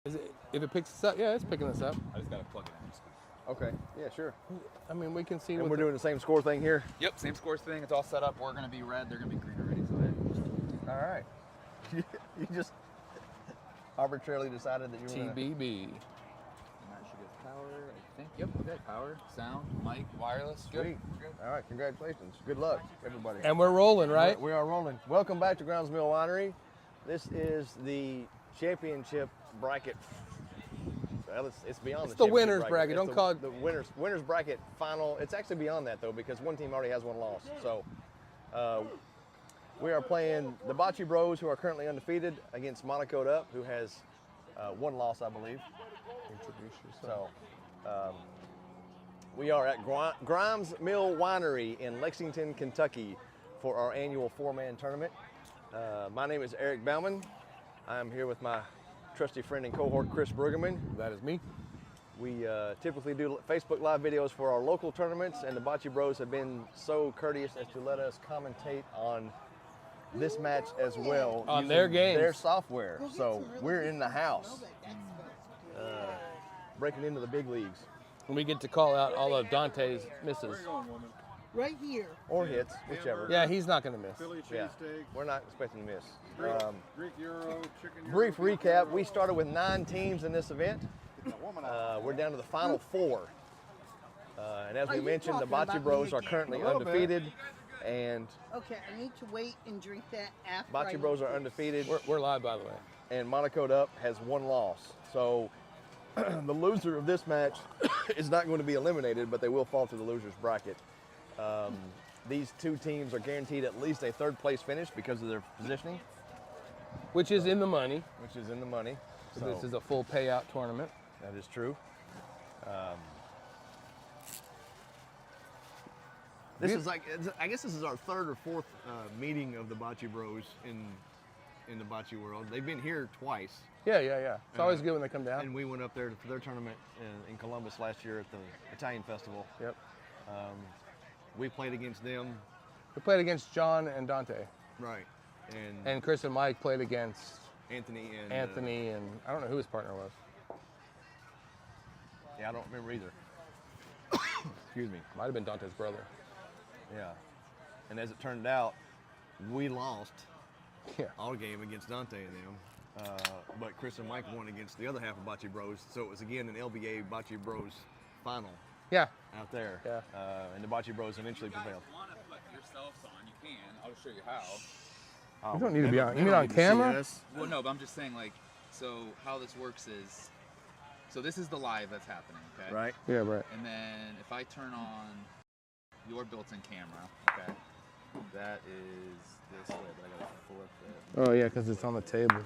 Is it, if it picks us up, yeah, it's picking us up. I just gotta plug it in. Okay, yeah, sure. I mean, we can see. And we're doing the same score thing here? Yep, same scores thing. It's all set up. We're gonna be red, they're gonna be green already. So all right. You just arbitrarily decided that you were TBB. that should get power, I think. Yep, okay. Power, sound, mic, wireless. Sweet. Good. All right, congratulations. Good luck, everybody. And we're rolling, right? We are rolling. Welcome back to Grounds Mill Winery. This is the championship bracket. Well, it's beyond It's the the winners bracket. It's Don't call it the winners bracket final. It's actually beyond that though, because one team already has one loss. So we are playing the TheBocceBros, who are currently undefeated, against Monaco'd Up, who has one loss, I believe. Introduce yourself. So we are at Grimes Mill Winery in Lexington, Kentucky, for our annual four-man tournament. My name is Eric Bauman. I'm here with my trusty friend and cohort, Chris Brueggemann. That is me. We typically do Facebook Live videos for our local tournaments, and the TheBocceBros have been so courteous as to let us commentate on this match as well. On their games. Their software. So we're in the house, breaking into the big leagues. And we get to call out all of Dante's misses. Right here. Or hits, whichever. Yeah, he's not going to miss. Philly Yeah, cheesesteak, we're not expecting to miss. Greek gyro, chicken gyro. Brief recap, we started with 9 teams in this event. We're down to the final 4. And as we you mentioned, the talking about TheBocceBros me are again? currently A little bit. undefeated, and Okay, I need to wait and drink that after. I TheBocceBros eat are this. undefeated, We're live, by the way. and Monaco'd Up has 1 loss. So the loser of this match is not going to be eliminated, but they will fall to the loser's bracket. These 2 teams are guaranteed at least a 3rd place finish because of their positioning, Which is in the money. which is in the money. So this is a full payout tournament. That is true. This is like, I guess this is our 3rd or 4th meeting of the TheBocceBros in the bocce world. They've been here twice, Yeah. It's always good when they come down. and we went up there for their tournament in Columbus last year at the Italian Festival. Yep. We played against them, We played against John and Dante. right, And Chris and Mike played against Anthony and Anthony, and I don't know who his partner was. yeah, I don't remember either. Excuse me. Might have been Dante's brother. Yeah, and as it turned out, we lost Yeah. our game against Dante and them, but Chris and Mike won against the other half of TheBocceBros, so it was again an LBA TheBocceBros final Yeah. out there, Yeah. and the TheBocceBros eventually prevailed. if you want to put yourselves on, you can. I'll show you how. You don't need to be on. They You mean don't on need to see camera? us. Well, no, but I'm just saying, like, so how this works is, so this is the live that's happening, okay? Right? Yeah, right. And then if I turn on your built-in camera, okay, that is this way, but I gotta flip it. Oh, yeah, because it's on the table.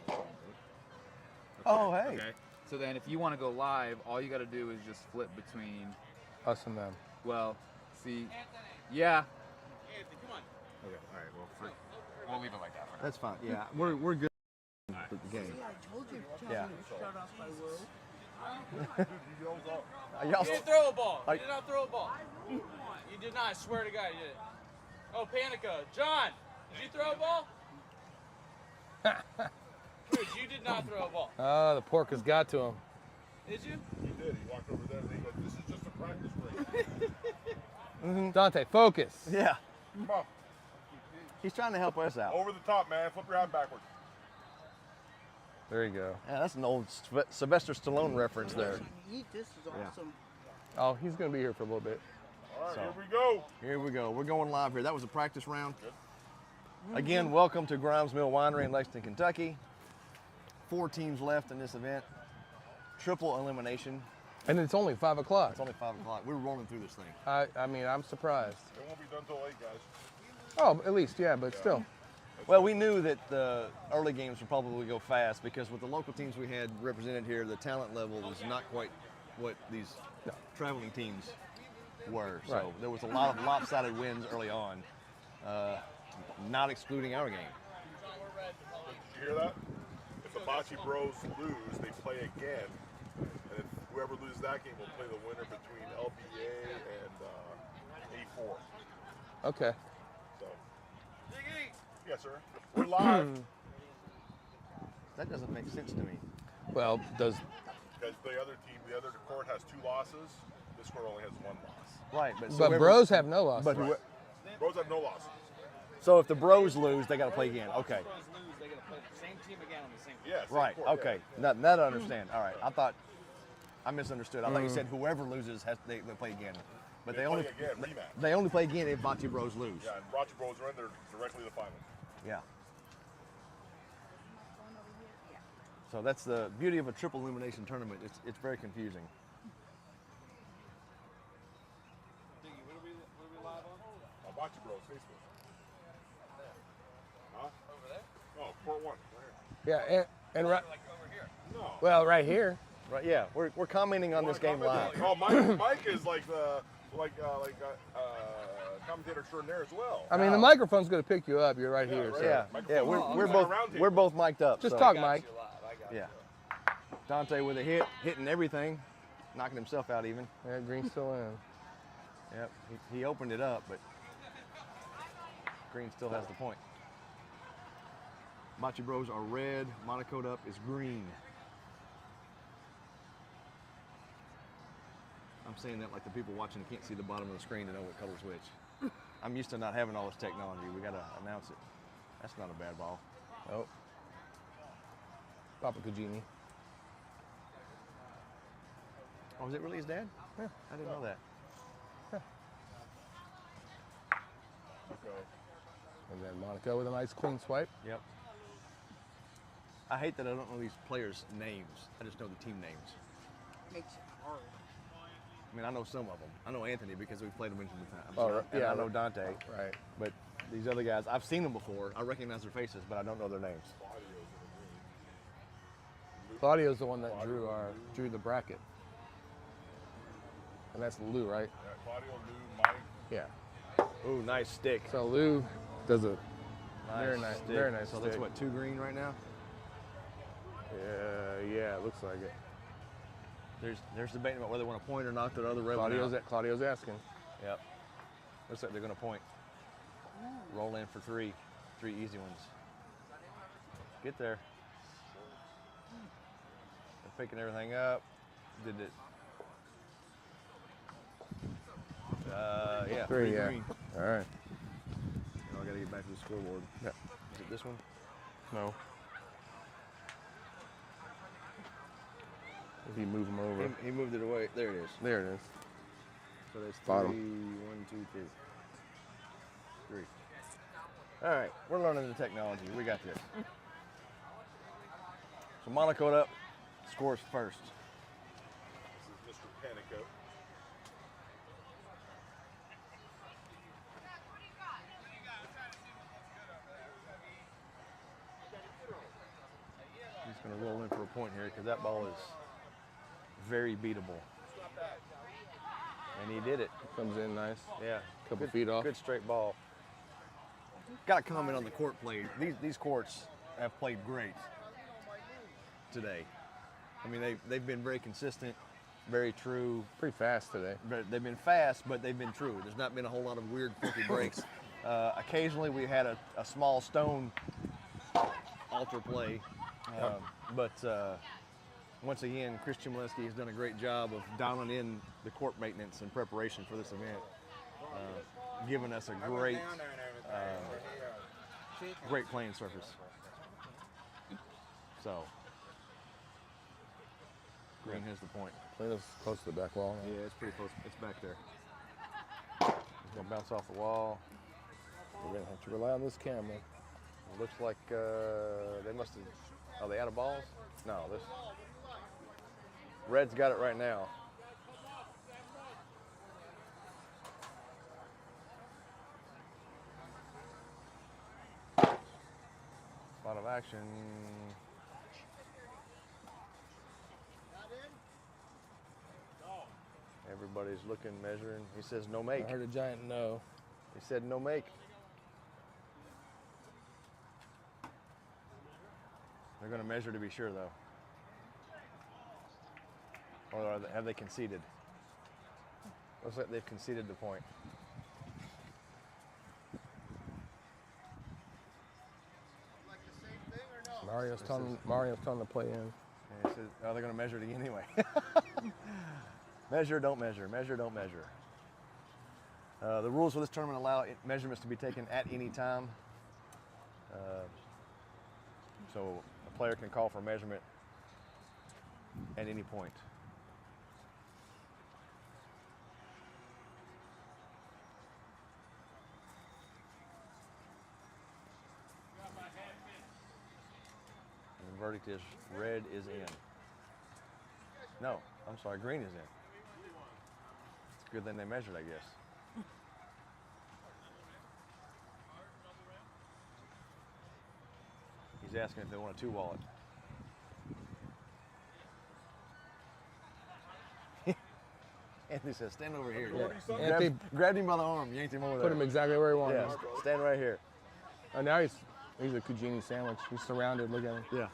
Okay. Oh, hey. Okay. So then if you want to go live, all you got to do is just flip between, Us and them. well, see, yeah. Okay, all right, we'll leave it like that for now. That's fine. Yeah, we're good with the game. Yeah, I told you, John, Yeah. to start off by Will. Y'all, You didn't throw a ball. I- You did not throw a ball. You did not. I swear to God, you did. Oh, Panica. John, did you throw a ball? Dude, you did not throw a ball. Oh, the pork has got to him. Did you? He did. He walked over there and he goes, "This is just a practice race." Dante, focus. yeah, Come on, he's trying to help us out. over the top, man. Flip your hat backwards. There you go. Yeah, that's an old Sylvester Stallone reference there. Eat, this is awesome. Oh, he's going to be here for a little bit. All right, So- here we go. Here we go. We're going live here. That was a practice round. Again, welcome to Grimes Mill Winery in Lexington, Kentucky. 4 teams left in this event. Triple elimination. And it's only 5 o'clock. It's only 5 o'clock. We're rolling through this thing. I mean, I'm surprised. It won't be done till 8, guys. Oh, at least, yeah, but still. Well, we knew that the early games would probably go fast because with the local teams we had represented here, the talent level was not quite what these traveling teams were. So Right. there was a lot of lopsided wins early on, not excluding our game. You hear that? If the TheBocceBros lose, they play again. And if whoever loses that game will play the winner between LBA and A4. Okay. So, yes, sir. We're live. That doesn't make sense to me. Well, does Because the other court has 2 losses. This court only has 1 loss. Right, but, but Bros have no loss. But Bros have no losses. so if the Bros lose, they got to play again. Okay. Bros lose, they gotta play the same team again on the same. Yeah. Same Right. court, Okay. yeah. That I understand. All right. I misunderstood. I thought you said whoever loses they play again. But They they only play again, rematch. they only play again if TheBocceBros lose. Yeah, and Roger Bros are in there directly to the final. Yeah. So that's the beauty of a triple elimination tournament. It's very confusing. Diggy, what are we live on? Bocce Bros Facebook. Huh? Over there? Oh, court 1. Right Yeah, and right. Like over here. here. No. Well, right here. Right? Yeah. We're commenting on this game live. Oh, Mike is like the commentator extraordinaire as well. I mean, the microphone's going to pick you up. You're right Yeah, here. right. So. Yeah. Yeah. We're both mic'd up. Just so. talk, I got Mike. you live. I got Yeah. Dante with a hit, hitting everything, knocking himself out even. Yeah, Green's still in. Yep. He opened it up, but Green still has the point. TheBocceBros are red. Monaco'd up is green. I'm saying that like the people watching can't see the bottom of the screen to know what color's which. I'm used to not having all this technology. We got to announce it. That's not a bad ball. Oh. Papa Cugini. Oh, is it really his dad? Yeah. I didn't know that. And then Monaco with a nice clean swipe. Yep. I hate that I don't know these players' names. I just know the team names. Makes it hard. I mean, I know some of them. I know Anthony because we've played him multiple times. Oh, right. And Yeah, I know right. Dante. Right. But these other guys, I've seen them before. I recognize their faces, but I don't know their names. Claudio's the one that drew the bracket. And that's Lou, right? Yeah, Claudio, Lou, Mike. Yeah. Ooh, nice stick. So Lou does a very nice, stick. very nice So that's stick. what, 2 green right now? Yeah, it looks like it. There's debating about whether they want to point or not. That other red one out. Claudio's asking. Yep. Looks like they're going to point. Roll in for 3 easy ones. Get there. They're picking everything up. Did it? Yeah. 3, yeah. green. All right. Now I got to get back to the scoreboard. Yeah. Is it this one? No. If you move him over. He moved it away. There it is. There it is. So that's 3. Bottom. 1, 2, 3. All right, we're learning the technology. We got this. So Monaco'd up, scores first. This is Mr. Panico. He's going to roll in for a point here because that ball is very beatable. And he did it. Comes in nice. Yeah. Couple feet off. Good straight ball. Got to comment on the court play. These courts have played great today. I mean, they've been very consistent, very true. Pretty fast today. But they've been fast, but they've been true. There's not been a whole lot of weird, funky breaks. Occasionally, we had a small stone altar play, but once again, Chris Chmielewski has done a great job of dialing in the court maintenance and preparation for this event, giving us a great playing surface. So, Green has the point. Play this close to the back wall. Yeah, it's pretty close. It's back there. It's gonna bounce off the wall. We're gonna have to rely on this camera. It looks like they must have. Are they out of balls? No, this. Red's got it right now. A lot of action. Everybody's looking, measuring. He says no make. I heard a giant no. He said no make. They're going to measure to be sure, though. Or have they conceded? Looks like they've conceded the point. Mario's telling the play in. And he says, oh, they're going to measure it again anyway. Measure, don't measure. Measure, don't measure. The rules for this tournament allow measurements to be taken at any time. So a player can call for a measurement at any point. And the verdict is red is in. No, I'm sorry, green is in. It's good that they measured, I guess. He's asking if they want a 2-wallet. Anthony says, stand over here. Yeah. Anthony Grabbed him by the arm, yanked him over there. put him exactly where he wanted. Yeah, stand right here. Oh, now he's a Cugini sandwich. He's surrounded. Look at him. Yeah,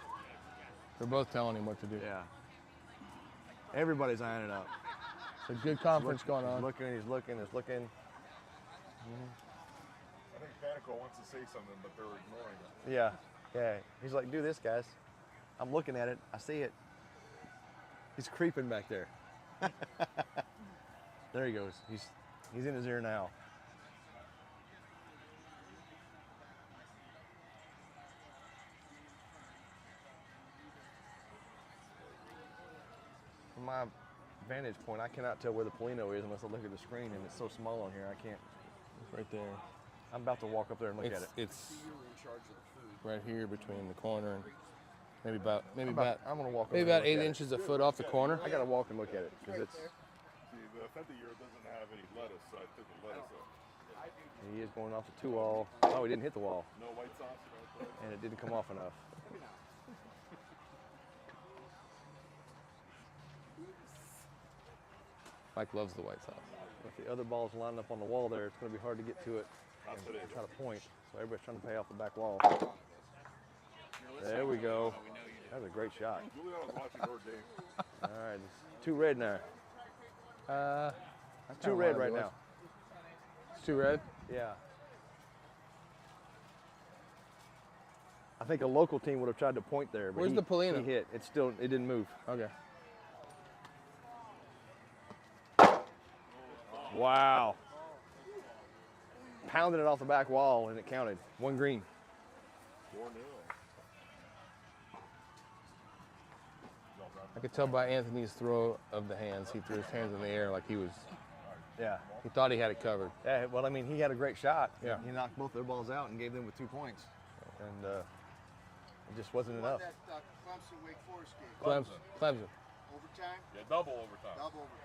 They're both telling him what to do. yeah. Everybody's eyeing it up. It's a good conference going on. He's looking. I think Panico wants to say something, but they're ignoring it. Yeah, yeah. He's like, do this, guys. I'm looking at it. I see it. He's creeping back there. There he goes. He's in his ear now. From my vantage point, I cannot tell where the Polino is unless I look at the screen, and it's so small on here, I can't. It's right there. I'm about to walk up there and look at it. It's right here between the corner and maybe about I'm gonna walk. maybe over about there and 8 look at inches a foot off the corner. it. I gotta walk and look at it because it's. See, the Fenta year doesn't have any lettuce, so I took the lettuce up. He is going off the 2-wall. Oh, he didn't hit the wall, No white sauce, no bread. and it didn't come off enough. Mike loves the white sauce. If the other ball's lined up on the wall there, it's going to be hard to get to it Not and today. try to point. So everybody's trying to pay off the back wall. There we go. That was a great shot. Juliano's watching your game. All right, it's 2 red now. I It's 2 red right now. It's 2 red. Yeah. I think a local team would have tried to point there, but Where's the Polino? he hit. It didn't move. Okay. Wow. Pounded it off the back wall and it counted. 1 green. 4-0. I could tell by Anthony's throw of the hands. He threw his hands in the air like he Yeah. thought he had it covered. Yeah, well, I mean, he had a great shot. Yeah. He knocked both their balls out and gave them with 2 points. And it just wasn't enough. That Clemson Wake Forest game. Clemson. Overtime? Yeah, double overtime. Double overtime.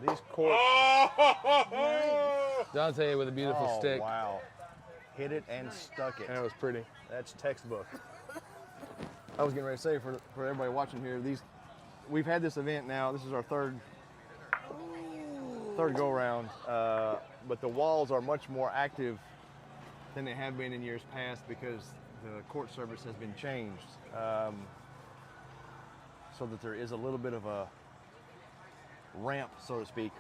These courts. Dante with a beautiful Oh, stick. wow. Hit it and stuck it. That was pretty. That's textbook. I was getting ready to say for everybody watching here, we've had this event now. This is our third go round, but the walls are much more active than they have been in years past because the court service has been changed, so that there is a little bit of a ramp, so to speak,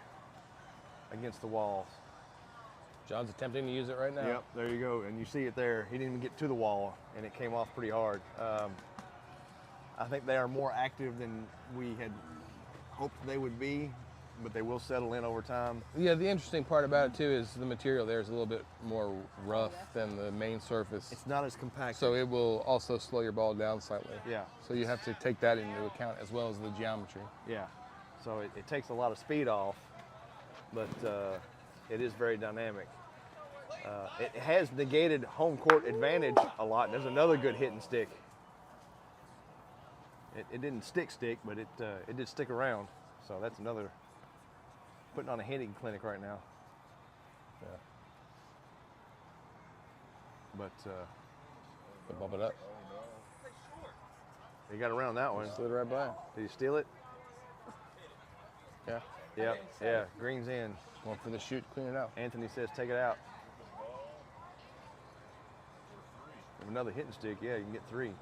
against the walls. John's attempting to use it right now. Yep, there you go, and you see it there. He didn't even get to the wall, and it came off pretty hard. I think they are more active than we had hoped they would be, but they will settle in over time. Yeah, the interesting part about it too is the material there is a little bit more rough than the main surface. It's not as compact. So it will also slow your ball down slightly. Yeah, So you have to take that into account as well as the geometry. yeah. So it takes a lot of speed off, but it is very dynamic. It has negated home court advantage a lot. There's another good hit and stick. It didn't stick, but it did stick around. So that's another, putting on a hitting clinic right now. Yeah. But Bump it up. he got around that one. Slid right by. Did he steal it? Yeah. Yep, yeah, green's in. Going for the shoot, clean it out. Anthony says take it out. With another hitting stick, yeah, you can get 3.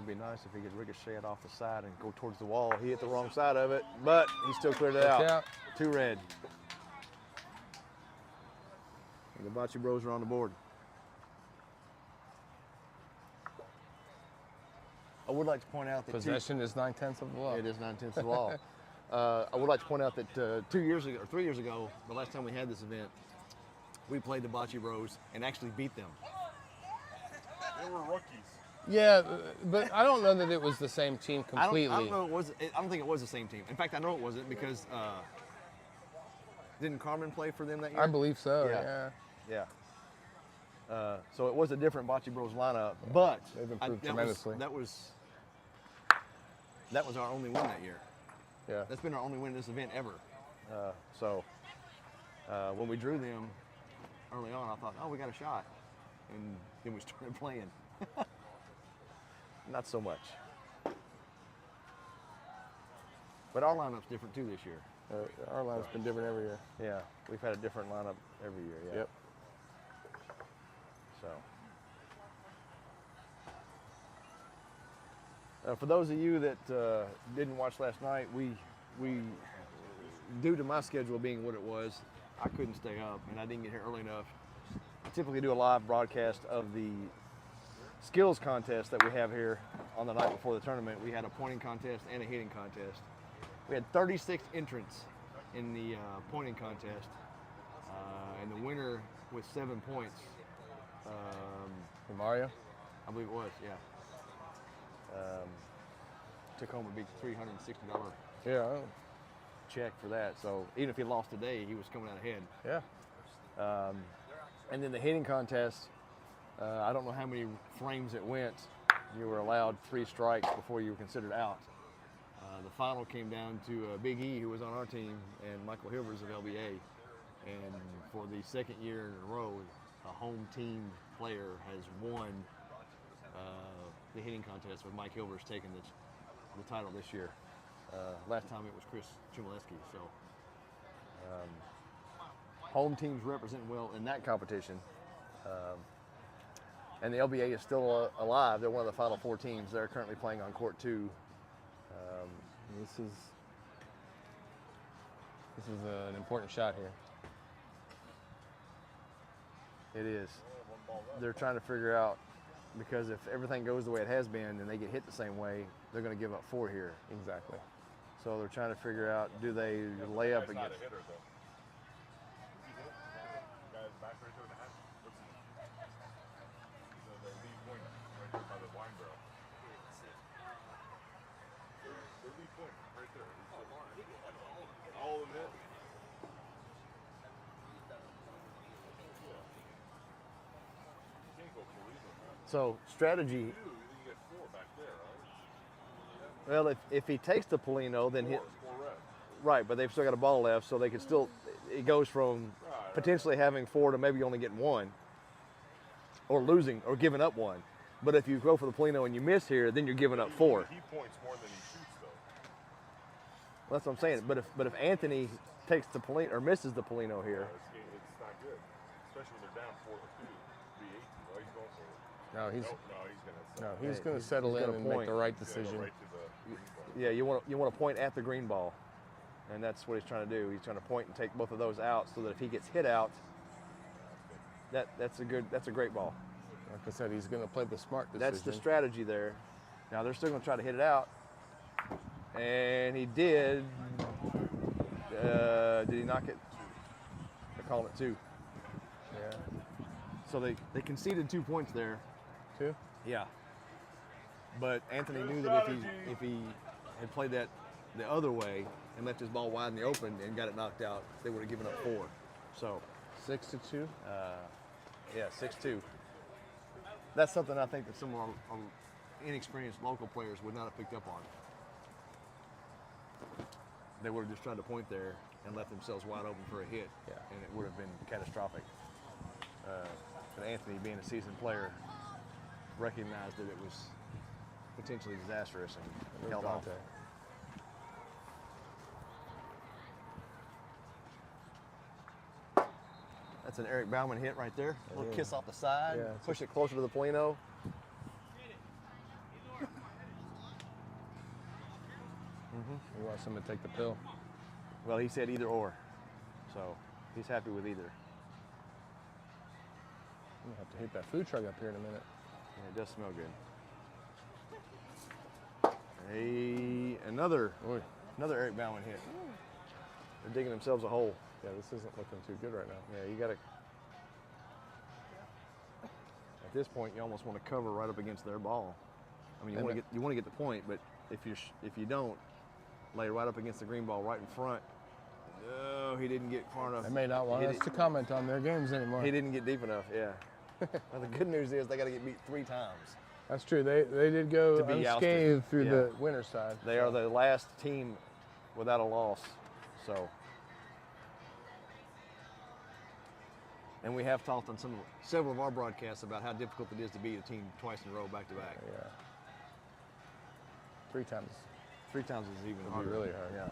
would be nice if he could ricochet it off the side and go towards the wall. He hit the wrong side of it, but he still cleared it Watch out. out. 2 red. And the Bocce Bros are on the board. I would like to point out that Possession is 9/10 of the law. It is 9/10 of the law. I would like to point out that 2 years ago, or 3 years ago, the last time we had this event, we played the Bocce Bros and actually beat them. They were rookies. Yeah, but I don't know that it was the same team completely. I don't know. I don't think it was the same team. In fact, I know it wasn't because didn't Carmen play for them that year? I believe so. Yeah. Yeah. Yeah. So it was a different Bocce Bros lineup, but They've improved tremendously. That was our only win that year. Yeah. That's been our only win in this event ever. When we drew them early on, I thought, oh, we got a shot, and then we started playing. Not so much. But our lineup's different too this year. Our line's been different every year. Yeah, we've had a different lineup every year. Yeah. Yep. So, for those of you that didn't watch last night, we, due to my schedule being what it was, I couldn't stay up and I didn't get here early enough. I typically do a live broadcast of the skills contest that we have here on the night before the tournament. We had a pointing contest and a hitting contest. We had 36 entrants in the pointing contest, and the winner with 7 points. For Mario? I believe it was, yeah. Took home a big $360 Yeah. check for that. So even if he lost today, he was coming out ahead. Yeah. And then the hitting contest, I don't know how many frames it went. You were allowed 3 strikes before you were considered out. The final came down to Big E, who was on our team, and Michael Hilvers of LBA. And for the second year in a row, a home team player has won the hitting contest, with Mike Hilvers taking the title this year. Last time it was Chris Chmielewski. So home teams represent well in that competition. And the LBA is still alive. They're one of the final 4 teams. They're currently playing on court 2. This is an important shot here. It is. They're trying to figure out, because if everything goes the way it has been and they get hit the same way, they're going to give up 4 here. Exactly. So they're trying to figure out, do they lay up Guy's not against? a hitter, though. Guy's back right there in the hat. What's the lead point right there by the wine barrel. The lead point right there. All of them hit. You can't go for either, man. So strategy. You get 4 back there, right? Well, if he takes the Polino, then 4 red. right, but they've still got a ball left, so they could still. It goes from potentially having 4 to maybe only getting 1, or losing, or giving up 1. But if you go for the Polino and you miss here, then you're giving up 4. He points more than he shoots, though. Well, that's what I'm saying. But if Anthony takes the Polino or misses the Polino here, It's not good, especially when they're down 4-2, 3-18. Oh, he's going for it. No, he's No, he's going to he's settle in gonna and make point. the right gonna decision. go right to the green ball. yeah, you want to point at the green ball, and that's what he's trying to do. He's trying to point and take both of those out, so that if he gets hit out, that's a great ball. Like I said, he's going to play the smart decision. That's the strategy there. Now they're still going to try to hit it out, and he did. Did he knock it? They're calling it 2. Yeah. So they conceded 2 points there. 2? Yeah. But Anthony knew that if he had played that the other way and left his ball wide in the open and got it knocked out, they would have given up 4. So 6-2? yeah, 6-2. That's something I think that some of our inexperienced local players would not have picked up on. They would have just tried to point there and left themselves wide open for a hit, Yeah. and it would have been catastrophic. But Anthony, being a seasoned player, recognized that it was potentially disastrous and held off. Dante. That's an Eric Bauman hit right there. A little Yeah. kiss off the side, Yeah, it's push it closer to the Polino. He wants him to take the pill. Well, he said either or, so he's happy with either. I'm gonna have to hit that food truck up here in a minute. Yeah, it does smell good. Another Eric Bauman hit. They're digging themselves a hole. Yeah, this isn't looking too good right now. Yeah, you gotta. At this point, you almost want to cover right up against their ball. I mean, you want to get the point, but if you don't, lay right up against the green ball right in front. No, he didn't get far enough. They may not want us to comment on their games anymore. He didn't get deep enough. Yeah. Well, the good news is they got to get beat 3 times. That's true. They did go To be unscathed ousted. through Yeah. the winner's side. They are the last team without a loss. So. And we have talked on several of our broadcasts about how difficult it is to beat a team twice in a row back to back. Yeah. 3 times. 3 times is even It'd be harder. really hard. Yeah.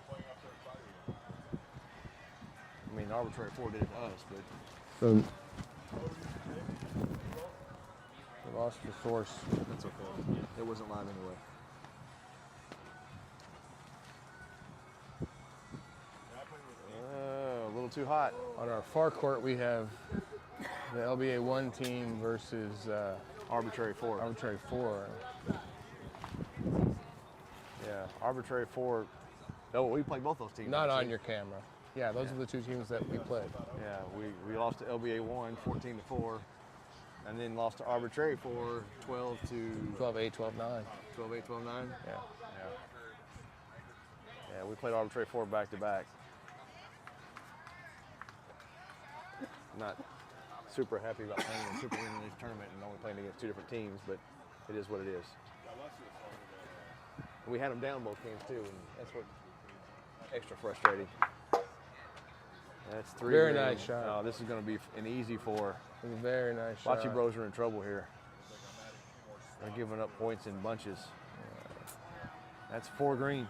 I mean, arbitrary 4 did it to us, but So we lost the source. that's okay. It wasn't live anyway. A little too hot. On our far court, we have the LBA 1 team versus Arbitrary 4. Arbitrary 4. Yeah, arbitrary 4. Oh, we played both those teams. Not on actually. your camera. Yeah, those are the 2 teams that we played. Yeah, we lost to LBA 1, 14-4, and then lost to Arbitrary 4, 12-12-9. 12-8, 12-9. 12-8, 12-9. Yeah. Yeah, we played Arbitrary 4 back to back. Not super happy about playing in Super Winery tournament and only playing against 2 different teams, but it is what it is. We had them down both games too, and that's what extra frustrating. That's 3. Very nice shot. Oh, this is going to be an easy 4. It was a very nice shot. TheBocceBros are in trouble here. They're giving up points in bunches. That's 4 green.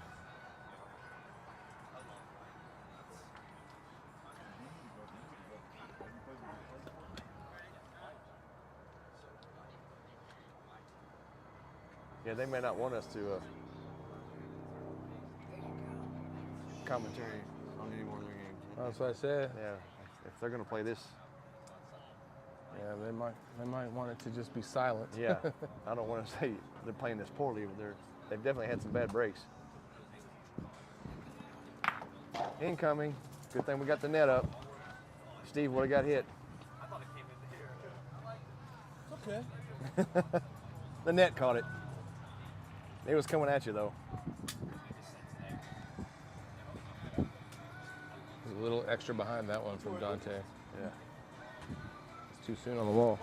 Yeah, they may not want us to commentary on any more of their games. That's what I said. Yeah, if they're going to play this. Yeah, they might want it to just be silent. Yeah, I don't want to say they're playing this poorly, but they've definitely had some bad breaks. Incoming. Good thing we got the net up. Steve would have got hit. Okay. The net caught it. It was coming at you though. There's a little extra behind that one from Dante. Yeah. It's too soon on the wall.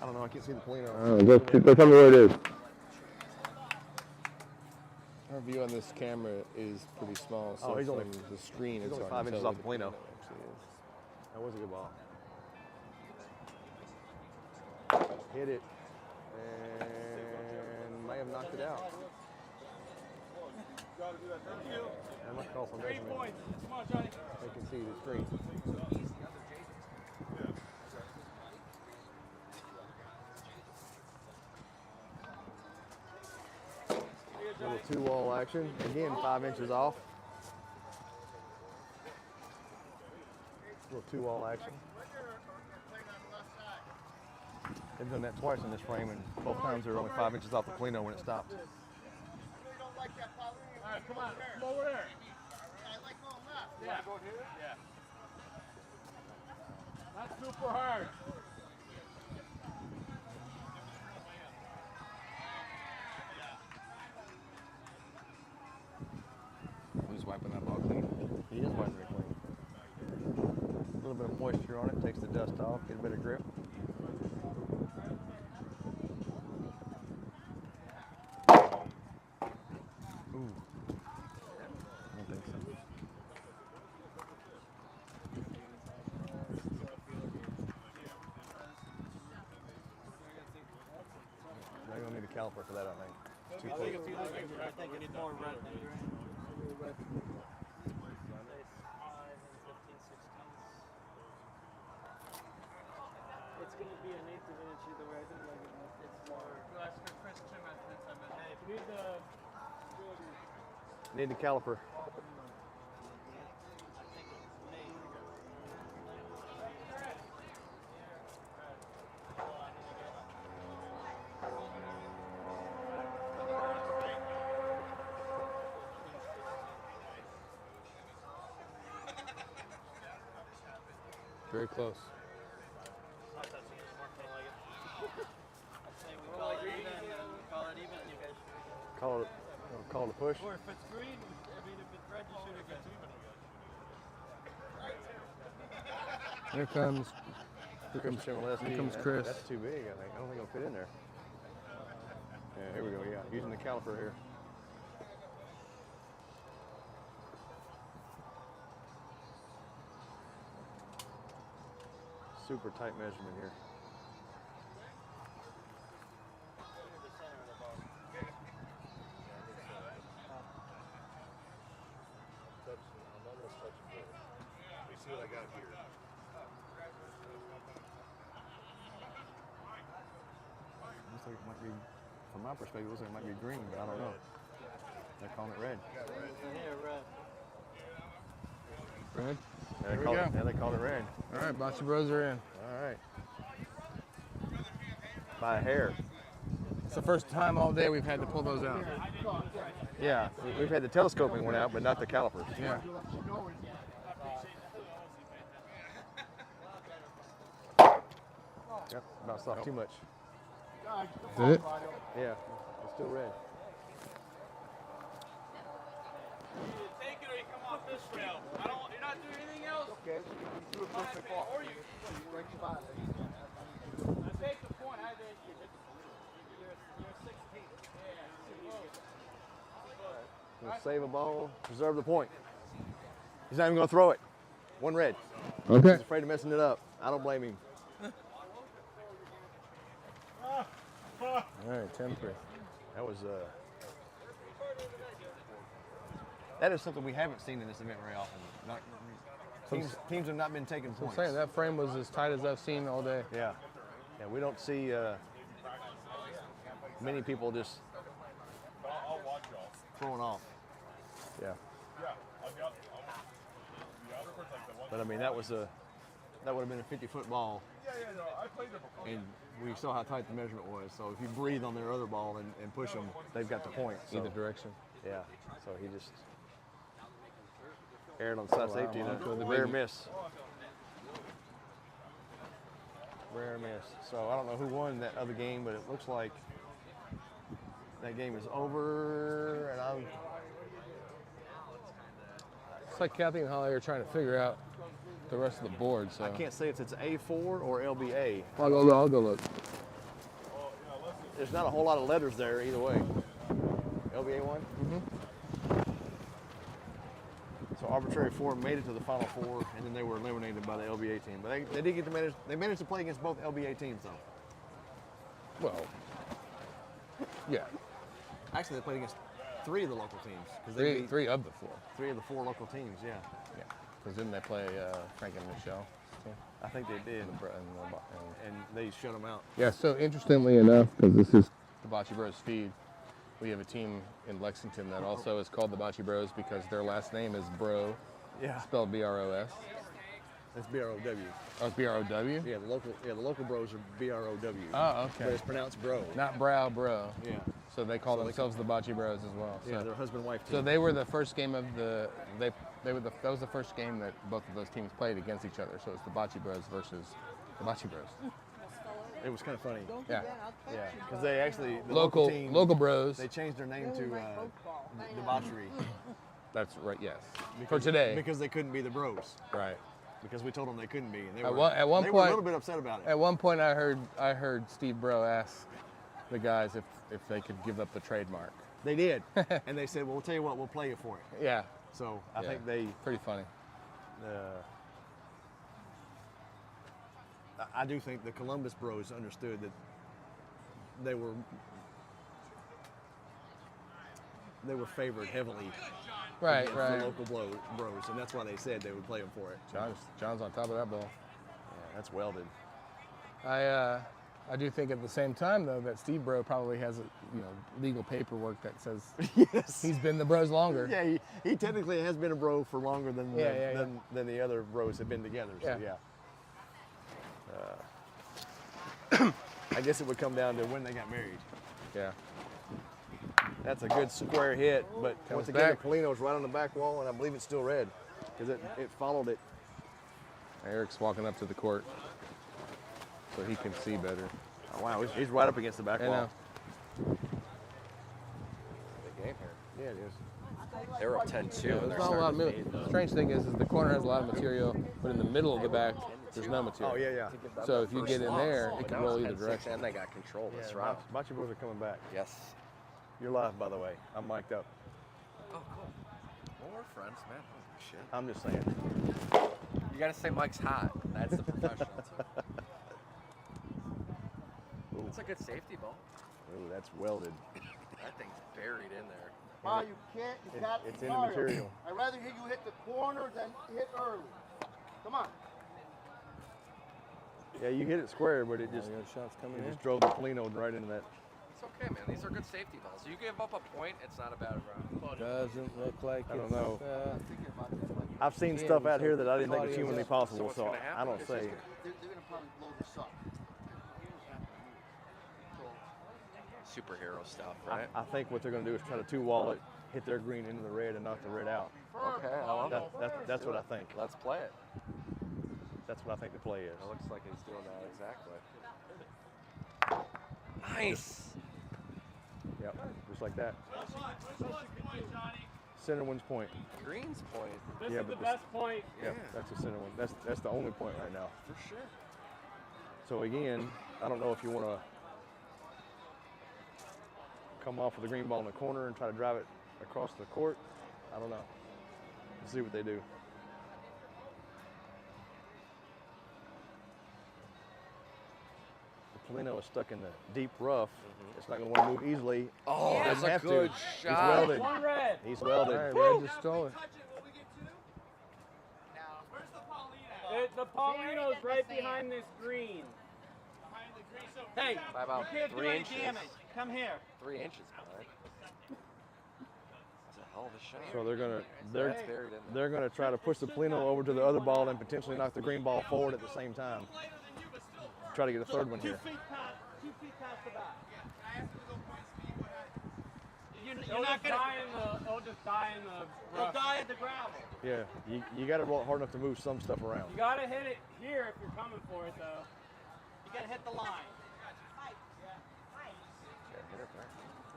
I don't know. I can't see the Polino. Go tell me where it is. Our view on this camera is pretty small, so he's from only- the screen he's it's only hard 5 to inches tell off the what Polino. actually is. That was a good ball. Hit it and may have knocked it out. I must call some 3 measurement. points. Come on, Johnny. They can see the screen. Little 2-wall action. Again, 5 inches off. Little 2-wall action. They've done that twice in this frame, and both times they were only 5 inches off the Polino when it stopped. All right, come on. Come over there. I like going left. Yeah. Yeah. Not super hard. Who's wiping that ball clean? He is wiping it clean. A little bit of moisture on it, takes the dust off, get a better grip. Ooh. I don't think so. They're gonna need a caliper for that, I think. Too close. I think it's more red, right? It's going to be an eighth of an inch either way. I think it's more. That's for Chris Tim at the time. Hey, if you need the Need the caliper. Very close. Call it a push. Or if it's green, I mean, if it's red, you should have got two. Here comes Here comes Chris. That's too big, I think. I don't think it'll fit in there. Yeah, here we go. Yeah, using the caliper here. Super tight measurement here. I'm almost touching both. Let me see what I got here. Looks like it might be, from my perspective, it looks like it might be green, but I don't know. They're calling it red. Here, red. Red. Yeah, we go. Yeah, they called it red. All right, BocceBros are in. All right. By a hair. It's the first time all day we've had to pull those out. Yeah, we've had the telescoping one out, but not the calipers. Yeah. Yep, about soft too much. Did it? Yeah, it's still red. You take it or you come off this rail. You're not doing anything else. Okay, you do it perfect ball. Or you. Right spot. I take the point. I did. You're 16. Yeah. We'll save a ball, preserve the point. He's not even going to throw it. One red. Okay. He's afraid of messing it up. I don't blame him. All right, 10-3. That was that is something we haven't seen in this event very often. Teams have not been taking I'm points. saying that frame was as tight as I've seen all day. Yeah, yeah. We don't see many people just I'll watch y'all. throwing off. Yeah. Yeah, the other one's like the one. But I mean, that would have been a 50-foot ball, Yeah, no, I played there before. and we saw how tight the measurement was. So if you breathe on their other ball and push them, they've got the point. So, Either direction. yeah. So he just aired on side safety and Monaco, the a rare big- miss. Rare miss. So I don't know who won that other game, but it looks like that game is over. And I'm It's like Kathy and Holly are trying to figure out the rest of the board. So I can't say if it's A4 or LBA. I'll go look. There's not a whole lot of letters there either way. LBA one. So arbitrary four made it to the final four, and then they were eliminated by the LBA team. But they did get to manage. They managed to play against both LBA teams though. Well, yeah, Actually, they played against three of the local teams because they beat three of the four. three of the four local teams. Yeah, Yeah, because didn't they play Frank and Michelle? team? I think they did, And and they shut them out. yeah, so interestingly enough, because this is the BocceBros feed, we have a team in Lexington that also is called the BocceBros because their last name is Bro, Yeah, spelled B-R-O-S. that's BROW. Oh, it's B-R-O-W? Yeah, the local bros are BROW. Oh, But okay. it's pronounced bro. Not Brow, Bro. Yeah, So they call themselves the BocceBros as well. yeah, So, they're husband-wife team. so they were the first game of that was the first game that both of those teams played against each other. So it's the BocceBros versus the BocceBros. It was kind of funny. Don't do Yeah. that. I'll catch Yeah, you. because they actually the Local team, bros. They changed their name Then to we might both fall. debauchery That's right. Yes. For today. because they couldn't be the bros. Right. Because we told them they couldn't be, and they At were one they were a point- little bit upset about it. At one point, I heard Steve Bro ask the guys if they could give up the trademark. They did, and they said, "Well, we'll tell you what, we'll play you for it." Yeah. So I Yeah. think they. Pretty funny. I do think the Columbus Bros understood that they were favored heavily Right. against Right. the local bros, and that's why they said they would play them for it. John's on top of that ball. Yeah, that's welded. I I do think at the same time, though, that Steve Bro probably has legal paperwork that says Yes. he's been the Bros longer. Yeah, he technically has been a bro for longer than Yeah. than the other bros have been together. So Yeah. I guess it would come down to when they got married. Yeah. That's a good square hit, but Comes once again, back. the Polino's right on the back wall, and I believe it's still red because it followed it. Eric's walking up to the court so he can see better. Oh, wow, he's right up against the back I wall. know. The game here. Yeah, it is. They were up 10-2. and There's they're not a lot starting of to material. fade, The though. strange thing is the corner has a lot of material, but in the middle of the back, there's no material. Oh, yeah. So if you get in there, it But can now roll it's either 10-6, direction. And they got control this Yeah, round. Bocce Bros are coming back. Yes. You're live, by the way. I'm mic'd up. Oh, cool. Well, we're friends, man. Holy shit. I'm just saying. You gotta say Mike's hot. That's the professional too. It's a good safety ball. Ooh, that's welded. That thing's buried in there. Mario, you can't. You got It's in the Mario, material. I'd rather hear you hit the corner than hit early. Come on. Yeah, you hit it square, but it just shots coming it in. just drove the Polino right into that. It's okay, man. These are good safety balls. You give up a point, it's not a bad round. Doesn't look like I don't it's, know. uh, I've seen Yeah, stuff out so here that I didn't think was Claudio's humanly up. possible, So what's so gonna I happen don't is say. he's They're going to probably blow this up. Superhero stuff, right? I think what they're going to do is try to two-wall it, hit their green into the red, and knock the red out. Okay, I love it. That's what I think. Let's play it. That's what I think the play is. It looks like he's doing that exactly. Nice. Yep, just like that. Center one's point. Green's point. This Yeah, is but the this- best point. Yeah, that's the center one. That's the only point right now. For sure. So again, I don't know if you want to come off with the green ball in the corner and try to drive it across the court. I don't know. Let's see what they do. The Polino is stuck in the deep rough. It's not going to want to move easily. Oh, It that's doesn't a have to. good He's shot. welded. One red. He's All welded. right, Red just stole it. The Paulino's right behind this green. Hey, By about you can't do 3 any inches. damage. Come here. 3 inches, man. That's a hell of a shot. So they're gonna That's buried in there. they're gonna try to push the Polino over to the other ball and potentially knock the green ball forward at the same time. Try to get a third one here. 2 feet past the back. You're not gonna. It'll just die in the They'll rough. die at the gravel. Yeah, you got to roll it hard enough to move some stuff around. You gotta hit it here if you're coming for it though. You gotta hit the line.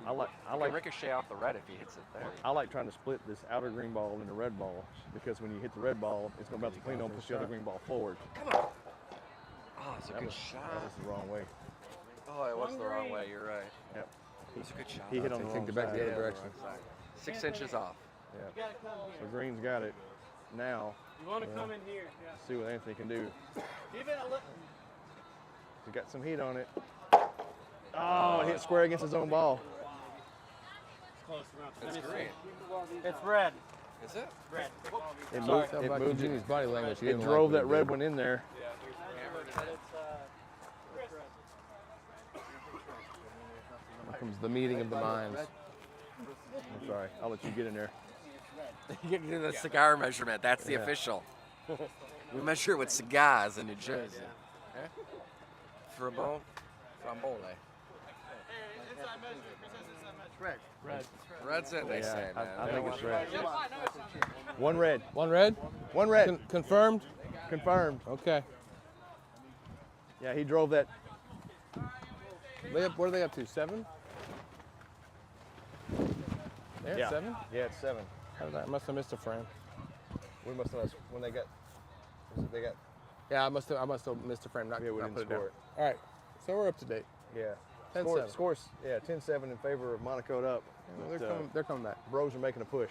I like Can ricochet off the red if he hits it there. I like trying to split this outer green ball into red ball because when you hit the red ball, it's going to bounce the Polino and push the other green ball forward. Come on. Oh, it's a That good was, shot. that was the wrong way. Oh, it was the wrong way. You're right. Yep. It's a good shot. He hit on the Take wrong the back side. the other Yeah, direction. wrong side. 6 inches off. Yeah. You gotta come So here. Green's got it. Now, You wanna come in here. Yeah. see what Anthony can do. Give it a look. He's got some heat on it. Oh, it hit square against his own ball. It's close enough. It's Let me green. see. It's red. Is it? Red. It Sorry, moved, tell it about moved Eugenie's it. body language. He It didn't drove like that what he red did. one in there. But it's red. Here comes the meeting of the minds. I'm sorry. I'll let you get in there. You can do the cigar measurement. That's the Yeah. official. We measure with cigars in New Jersey. Okay? Frambone? Frambole. Red. Red's it, they Yeah, say, man. I think it's red. Come on. One red. One red? One red. Confirmed? Confirmed. Okay. Yeah, he drove that. What are they up to? 7? They're Yeah. at 7? Yeah, it's 7. How did I must have missed a frame. We must have when they got. Was it they got? Yeah, I must have missed a frame. Not, Yeah, we not didn't put it down. score it. All right. So we're up to date. Yeah. 10-7. Scores. Yeah, 10-7 in favor of Monaco'd up. They're But, they're coming back. Bros are making a push.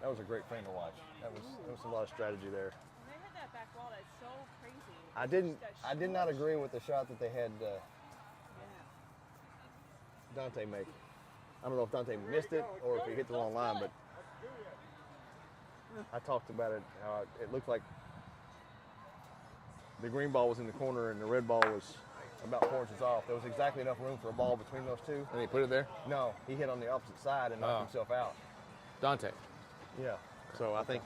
That was a great frame to watch. That was a lot of strategy there. When they hit that back wall, that's so crazy. I did not agree with the shot that they had Dante make. I don't know if Dante missed it or if he hit the wrong line, but I talked about it, how it looked like the green ball was in the corner and the red ball was about 4 inches off. There was exactly enough room for a ball between those two. And he put it there? No, he hit on the opposite side and knocked himself out. Dante. Yeah. So I think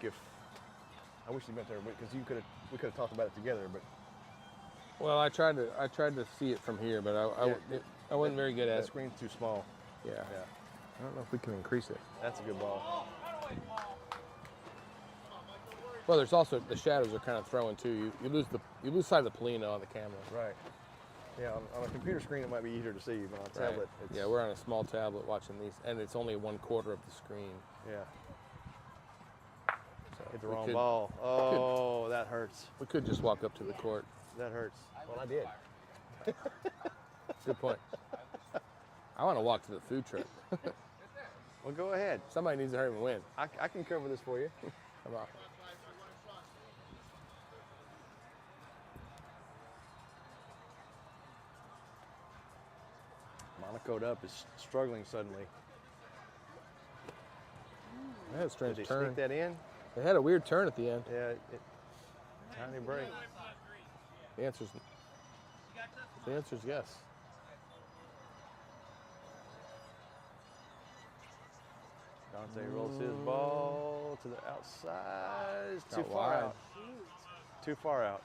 I wish he went there because we could have talked about it together. But Well, I tried to see it from here, but I wasn't very good at that it. screen's too small. Yeah. Yeah. I don't know if we can increase it. That's a good ball. Well, there's also the shadows are kind of throwing too. You lose sight of the Polino on the camera. Right. Yeah, on a computer screen it might be easier to see, but on a Right. tablet it's... Yeah, we're on a small tablet watching these, and it's only 1/4 of the screen. Yeah. So Hit the we wrong could- ball. Oh, that hurts. We could just walk up to the court. That hurts. Well, I did. Good point. I want to walk to the food truck. Well, go ahead. Somebody needs to hurry and win. I can cover this for you. Come on. Monaco'd up is struggling suddenly. They had a strange Did they turn. sneak that in? They had a weird turn at the end. Yeah, tiny break. The answer's yes. Dante rolls his ball to the outside. It's too Out far wide. out. Too far out.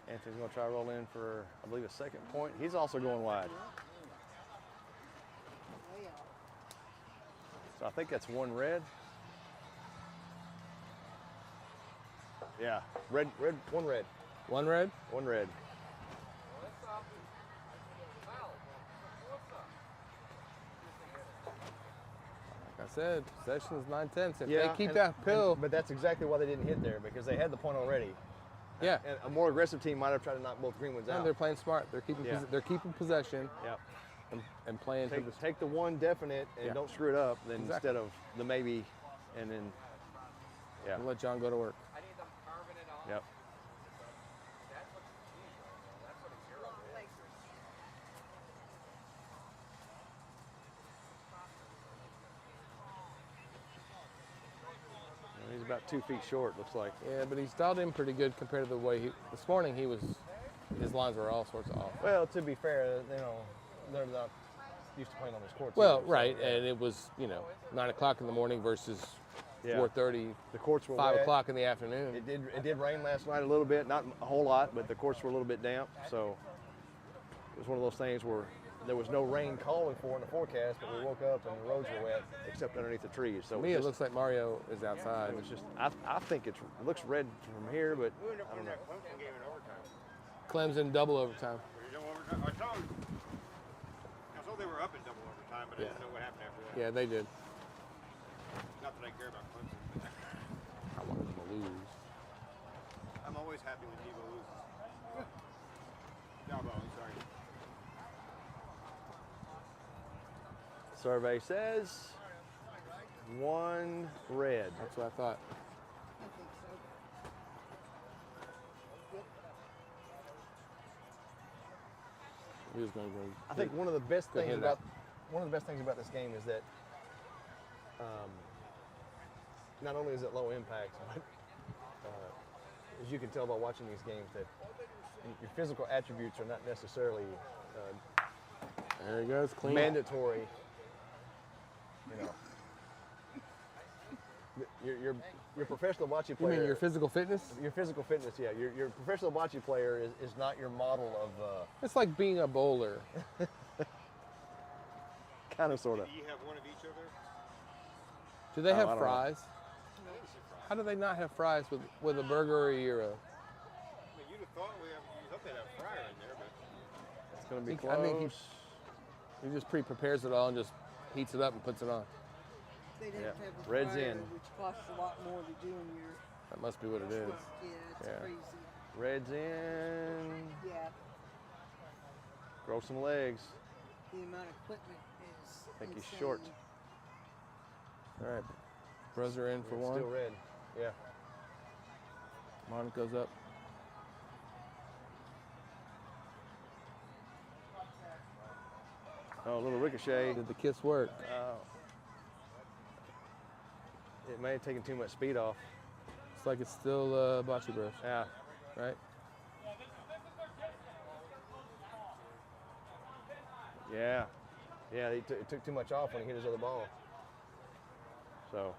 Anthony's going to try to roll in for, I believe, a second point. He's also going wide. So I think that's one red. Yeah, red, one red. One red? One red. Like I said, possession is 9/10. If Yeah, they keep and- that pill, but that's exactly why they didn't hit there, because they had the point already. yeah. And a more aggressive team might have tried to knock both green ones And out. they're playing smart. They're keeping Yeah. they're keeping possession Yep. and playing to the Take the one definite and Yeah. don't screw it up, then Exactly. instead of the maybe, and then, yeah. Let John go to work. Yep. He's about 2 feet short, looks like. Yeah, but he's dialed in pretty good compared to the way this morning his lines were all sorts of off. Well, to be fair, they're not used to playing on this court. Well, either, so, right, yeah. and it was 9 o'clock in the morning versus Yeah. 4:30, The courts were 5 wet. o'clock in the afternoon. It did rain last night a little bit, not a whole lot, but the courts were a little bit damp. So it was one of those things where there was no rain calling for in the forecast, but we woke up and the roads were wet except underneath the trees. So To me, it looks like Mario is outside. it was just I think it looks red from here, but I don't know. Clemson double overtime. I told they were up in double overtime, but I didn't know what happened after that. Yeah, they did. Not that I care about Clemson. I wanted them to lose. I'm always happy when Devo loses. Dabo, I'm sorry. Survey says one red. That's what I thought. He was going to go. I think one of the best Go things ahead, about this game is that not only is it low impact, but as you can tell by watching these games, that your physical attributes are not necessarily There he goes, clean. mandatory. Your professional bocce You player. mean your physical fitness? Your physical fitness, yeah. Your professional bocce player is not your model of It's like being a bowler. kind of sort of. Do you have one of each of there? Do they I have don't know. fries? How do they not have fries with a burger or a gyro? I mean, you'd have thought you'd hope they'd have a fryer in there, but It's going to be I think close. he just pre-prepares it all and just heats it up and puts it on. They'd have Yeah. to have a Red's fryer, in. which costs a lot more to do in your. That must be what it is. Yeah, it's Yeah. crazy. Red's in. Yeah, Grow some legs. the amount of equipment is. I think he's insane. short. All right. Bros are in for It's one. still red. Yeah. Monaco's up. Oh, a little ricochet. Did the kiss work? it may have taken too much speed off. It's like it's still Bocce Bros. Yeah. Right? Yeah. Yeah, it took too much off when he hit his other ball. So.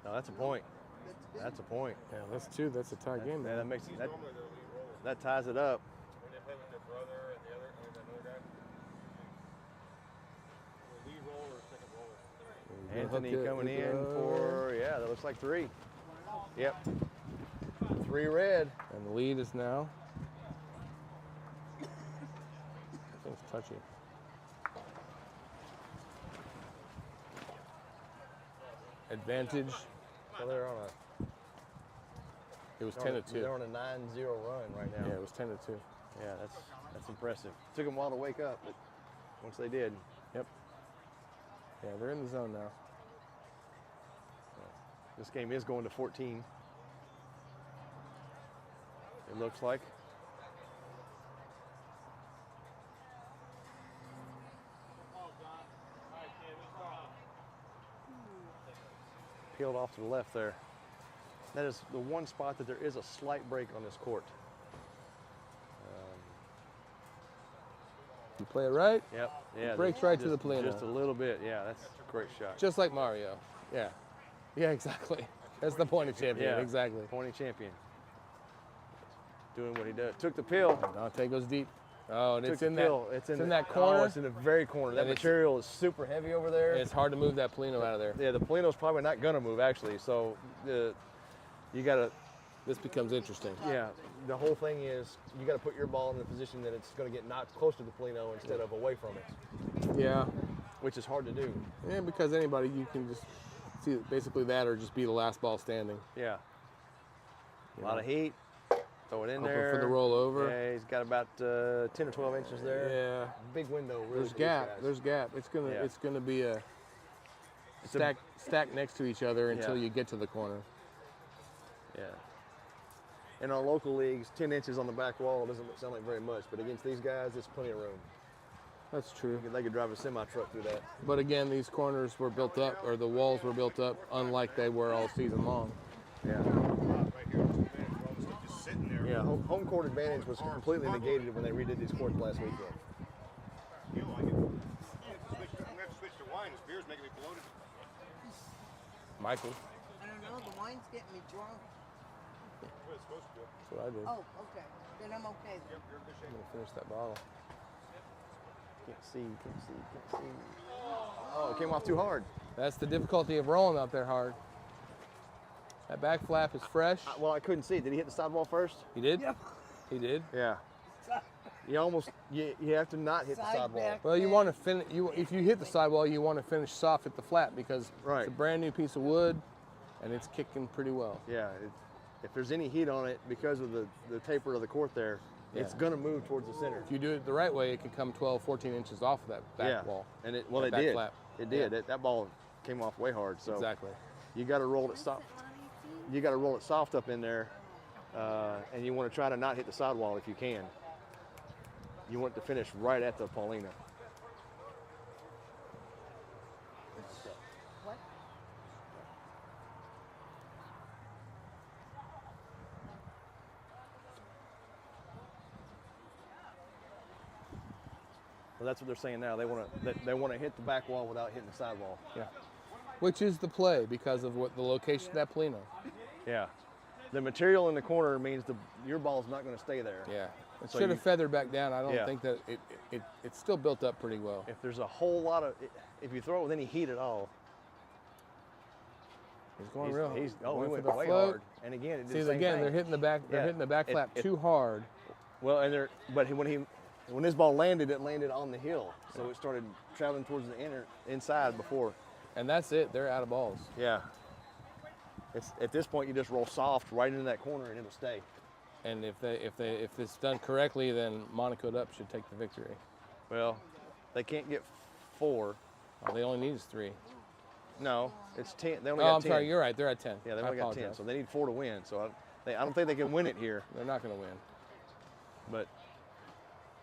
No, that's a point. That's a point. Yeah, that's two. That's a tie game. Yeah, Man. that makes that ties it up. When they play with their brother and the other guy. Lead roll or second roller? Anthony Hook it, coming hook it in for, yeah, that looks like 3. Yep. 3 red. And the lead is now. I think it's touchy. Advantage. So they're on It was 10 to 2. They're on a 9-0 run right now. Yeah, it was 10 to 2. Yeah, that's impressive. Took them a while to wake up, but once they did. Yep. Yeah, they're in the zone now. This game is going to 14. It looks like. Peeled off to the left there. That is the one spot that there is a slight break on this court. You play it right, Yep. Yeah. breaks right to the plane. Just a little bit. Yeah, that's a great shot. just like Mario. Yeah. Yeah, exactly. That's the point of champion. Yeah. Exactly. Pointing champion. Doing what he does. Took the pill. Dante goes deep. Oh, and Took it's the in pill. that. It's in that corner. Oh, it's in the very corner. That And it's- material is super heavy over there. It's hard to move that Polino out of there. Yeah, the Polino's probably not gonna move actually. So you gotta. This becomes interesting. Yeah, the whole thing is you got to put your ball in the position that it's going to get knocked close to the Polino instead of away from it, Yeah. which is hard to do. Yeah, because anybody, you can just see basically that or just be the last ball standing. Yeah. A lot of heat. Throw it in Hoping there. for the rollover. Yeah, he's got about 10 or 12 inches there. Yeah. Big window. Really There's for these gap. guys. There's gap. It's gonna be a It's a- stack next to each other until Yeah. you get to the corner. Yeah. In our local leagues, 10 inches on the back wall doesn't sound like very much, but against these guys, it's plenty of room. That's true. They could drive a semi truck through that. But again, these corners were built up, or the walls were built up, unlike they were all season long. Yeah. Right here, 2 minutes, all the stuff just sitting there. Yeah. Home court advantage was completely negated when they redid these courts last weekend. You like it? I'm gonna have to switch to wine. This beer's making me bloated. Michael, I don't know. The wine's getting me drunk. Well, it's supposed to. that's what I did. Oh, okay. Then I'm okay. Then. You're in good I'm shape. gonna finish that bottle. Can't see. Oh, it came off too hard. That's the difficulty of rolling out there hard. That back flap is fresh. Well, I couldn't see. Did he hit the sidewall first? He did? Yep. He did? Yeah. You have to not hit the Side sidewall. back. Well, you want to finish. If you hit the sidewall, you want to finish soft at the flat because Right. it's a brand new piece of wood, and it's kicking pretty well. Yeah. If there's any heat on it because of the taper of the court there, it's Yeah. going to move towards the center. If you do it the right way, it could come 12, 14 inches off of that back wall. And it That it back did. flap. It did. Yeah. That ball came off way hard. So Exactly. you got to roll it soft. You got to roll it soft up in there, and you want to try to not hit the sidewall if you can. You want it to finish right at the Paulina. What? Well, that's what they're saying now. They want to hit the back wall without hitting the sidewall. Yeah. Which is the play because of what the location of that Polino. Yeah. The material in the corner means your ball's not going to stay there. Yeah. It So should you- have feathered back down. I don't Yeah. think that it's still built up pretty well. If there's a whole lot of, if you throw it with any heat at all, He's going real. he going went for the way float. hard. And again, it did See, the same again, thing. they're hitting the back. They're Yeah. hitting the back It- flap it- too hard. Well, when his ball landed, it landed on the hill, so it started traveling towards the inside before. And that's it. They're out of balls. Yeah. It's at this point you just roll soft right into that corner and it'll stay. And if it's done correctly, then Monaco'd up should take the victory. Well, they can't get 4. All they only need is 3. No, it's 10. They only Oh, got I'm 10. sorry. You're right. They're at 10. Yeah, they I only got 10, apologize. so they need 4 to win. So I don't think they can win it here. They're not going to win. but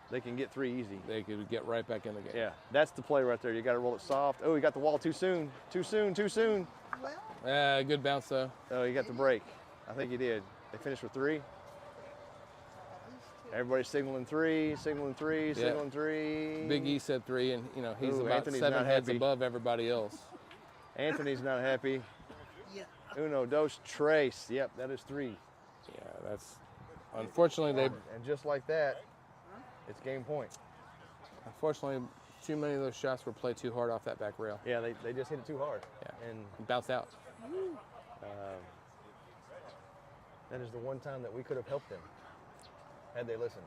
they can get 3 easy. They could get right back in the game. Yeah, that's the play right there. You got to roll it soft. Oh, he got the wall too soon. Too soon, too soon. Well, Good bounce though. Oh, he got the break. I think he did. They finished with 3. Everybody's signaling 3, signaling 3, signaling 3. Big E said 3, and you know he's Ooh, about Anthony's 7 not heads happy. above everybody else. Anthony's not happy. yeah. Uno, dos, tres. Yep, that is 3. Yeah, that's unfortunately they And just like that, it's game point. unfortunately too many of those shots were played too hard off that back rail. Yeah, they just hit it too hard. Yeah, And bounced out. that is the one time that we could have helped them had they listened.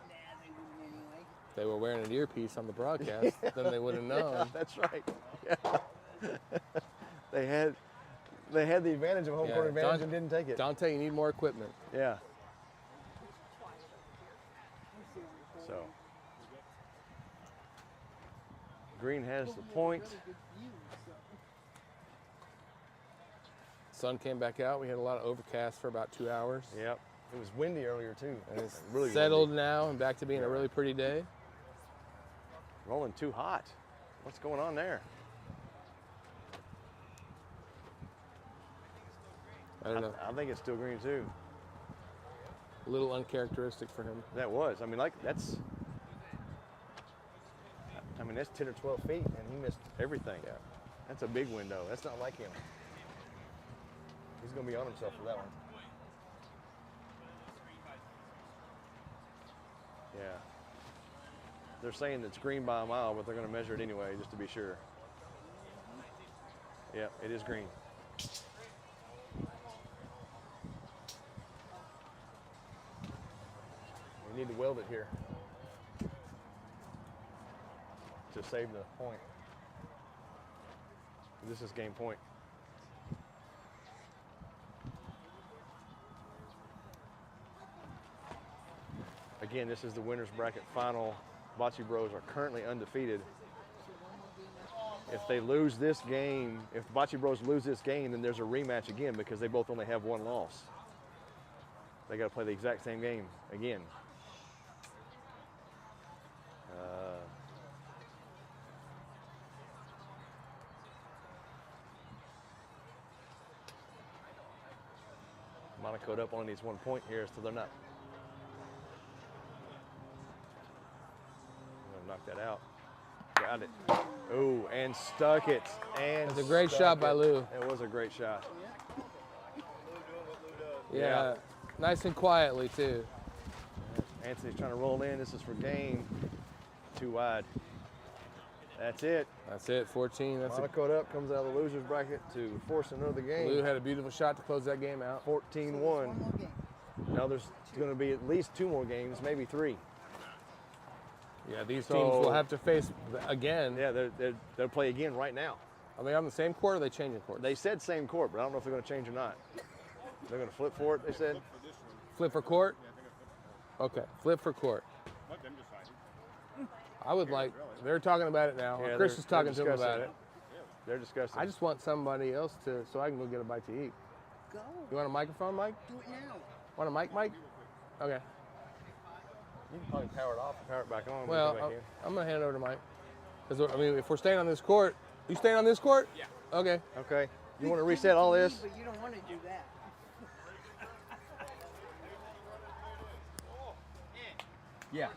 Nah, they wouldn't anyway. If they were wearing an earpiece on the broadcast, then they would have known. Yeah, that's right. Yeah. they had the advantage of home court advantage and didn't take it. Dante, you need more equipment. Yeah. So Green has the point. Sun came back out. We had a lot of overcast for about 2 hours. Yep. It was windy earlier too. And it's really settled windy. now and back to being a really pretty day. Rolling too hot. What's going on there? I don't know. I think it's still Green too. A little uncharacteristic for him. That was. I mean, that's 10 or 12 feet, and he missed everything. Yeah. That's a big window. That's not like him. He's going to be on himself for that one. Yeah. They're saying it's green by a mile, but they're going to measure it anyway, just to be sure. Yep, it is green. We need to weld it here to save the point. This is game point. Again, this is the winner's bracket final. TheBocceBros are currently undefeated. If they lose this game, if the TheBocceBros lose this game, then there's a rematch again because they both only have 1 loss. They got to play the exact same game again. Monaco'd up only needs 1 point here, so they're not. I'm gonna knock that out. Got it. Oh, and stuck it. And It's a great stuck shot by it. Lou. It was a great shot. Yeah, nice and quietly too. Anthony's trying to roll in. This is for game. Too wide. That's it. That's it, 14. That's Monaco'd up, comes out of the loser's bracket to force another game. Lou had a beautiful shot to close that game out. 14-1. One more game. Now there's going to be at least 2 more games, maybe 3. Yeah, these So- teams will have to face again. Yeah, they'll play again right now. Are they on the same court or are they changing courts? They said same court, but I don't know if they're going to change or not. They're going to flip for it, they said. Flip for court? Okay, flip for court. Let them decide. I would like, they're talking about it now. Yeah, Chris they're- is talking they're to him about discussing it. They're discussing. I just want somebody else to, so I can go get a bite to eat. Go. You want a microphone, Mike? Do it now. Want a mic, Mike? Okay. You can probably power it off and power it back on. Well, when you come back I'm going to hand it over to Mike. Because, I mean, if we're staying on this court, you staying on this court? Yeah. Okay. in. Okay. You want to reset all this? But you don't want to do that. Yeah.